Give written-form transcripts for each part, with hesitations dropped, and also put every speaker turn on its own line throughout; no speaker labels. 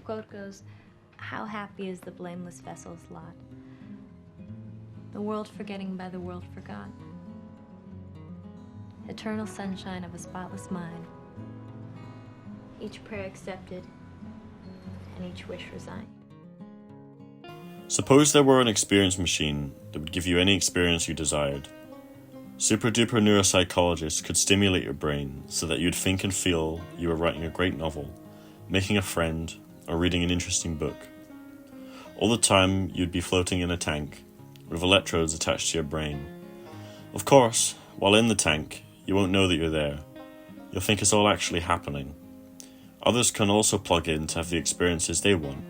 quote goes, "How happy is the blameless vessel's lot, the world forgetting by the world forgot. Eternal sunshine of a spotless mind, each prayer accepted, and each wish resigned."
Suppose there were an experience machine that would give you any experience you desired. Super duper neuropsychologists could stimulate your brain so that you'd think and feel you were writing a great novel, making a friend, or reading an interesting book. All the time you'd be floating in a tank, with electrodes attached to your brain. Of course, while in the tank, you won't know that you're there. You'll think it's all actually happening. Others can also plug in to have the experiences they want,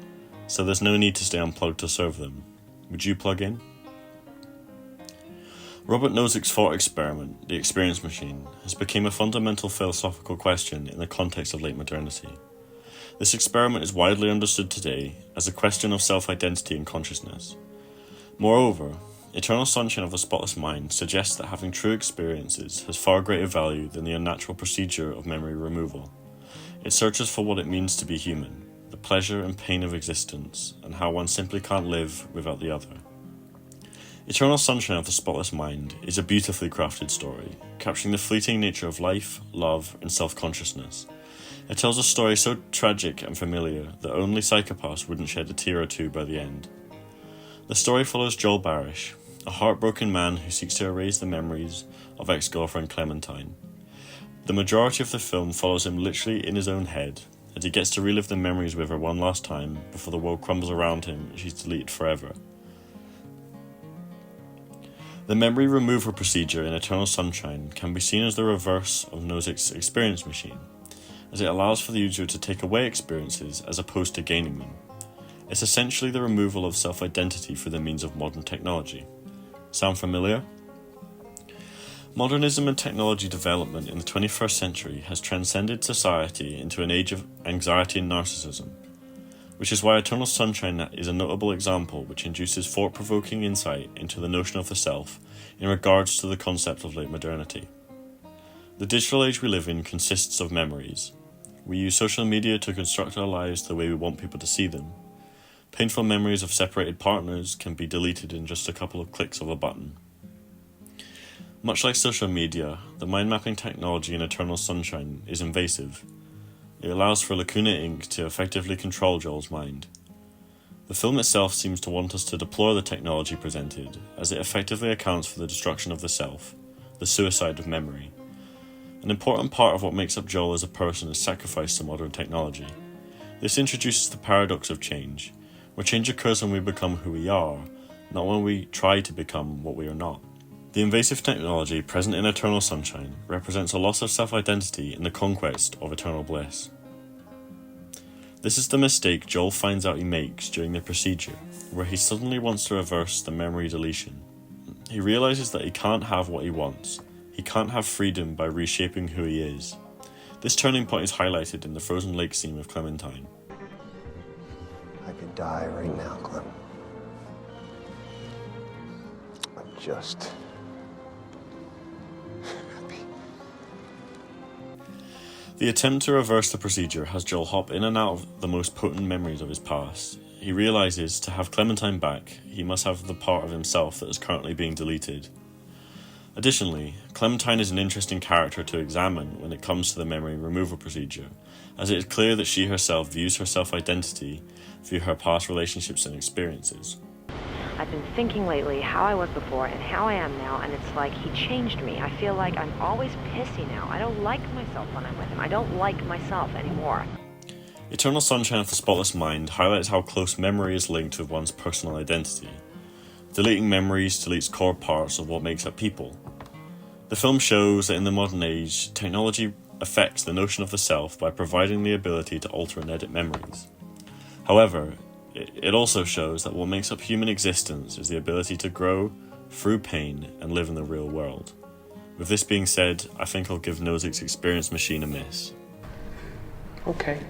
so there's no need to stay unplugged to serve them. Would you plug in? Robert Nozick's thought experiment, the experience machine, has become a fundamental philosophical question in the context of late modernity. This experiment is widely understood today as a question of self-identity and consciousness. Moreover, Eternal Sunshine of the Spotless Mind suggests that having true experiences has far greater value than the unnatural procedure of memory removal. It searches for what it means to be human, the pleasure and pain of existence, and how one simply can't live without the other. Eternal Sunshine of the Spotless Mind is a beautifully crafted story, capturing the fleeting nature of life, love, and self-consciousness. It tells a story so tragic and familiar that only psychopaths wouldn't shed a tear or two by the end. The story follows Joel Barish, a heartbroken man who seeks to erase the memories of ex-girlfriend Clementine. The majority of the film follows him literally in his own head, as he gets to relive the memories with her one last time before the world crumbles around him and she's deleted forever. The memory removal procedure in Eternal Sunshine can be seen as the reverse of Nozick's experience machine, as it allows for the user to take away experiences as opposed to gaining them. It's essentially the removal of self-identity through the means of modern technology. Sound familiar? Modernism and technology development in the 21st century has transcended society into an age of anxiety and narcissism, which is why Eternal Sunshine is a notable example which induces thought-provoking insight into the notion of the self in regards to the concept of late modernity. The digital age we live in consists of memories. We use social media to construct our lives the way we want people to see them. Painful memories of separated partners can be deleted in just a couple of clicks of a button. Much like social media, the mind-mapping technology in Eternal Sunshine is invasive. It allows for Lacuna Inc. to effectively control Joel's mind. The film itself seems to want us to deplore the technology presented, as it effectively accounts for the destruction of the self, the suicide of memory. An important part of what makes up Joel as a person is sacrifice to modern technology. This introduces the paradox of change, where change occurs when we become who we are, not when we try to become what we are not. The invasive technology present in Eternal Sunshine represents a loss of self-identity in the conquest of eternal bliss. This is the mistake Joel finds out he makes during the procedure, where he suddenly wants to reverse the memory deletion. He realizes that he can't have what he wants. He can't have freedom by reshaping who he is. This turning point is highlighted in the frozen lake scene with Clementine.
I could die right now, Clem. I'm just happy.
The attempt to reverse the procedure has Joel hop in and out of the most potent memories of his past. He realizes to have Clementine back, he must have the part of himself that is currently being deleted. Additionally, Clementine is an interesting character to examine when it comes to the memory removal procedure, as it is clear that she herself views her self-identity through her past relationships and experiences.
I've been thinking lately how I was before and how I am now, and it's like he changed me. I feel like I'm always pissy now. I don't like myself when I'm with him. I don't like myself anymore.
Eternal Sunshine of the Spotless Mind highlights how close memory is linked with one's personal identity. Deleting memories deletes core parts of what makes up people. The film shows that in the modern age, technology affects the notion of the self by providing the ability to alter and edit memories. However, it also shows that what makes up human existence is the ability to grow through pain and live in the real world. With this being said, I think I'll give Nozick's experience machine a miss.
Okay.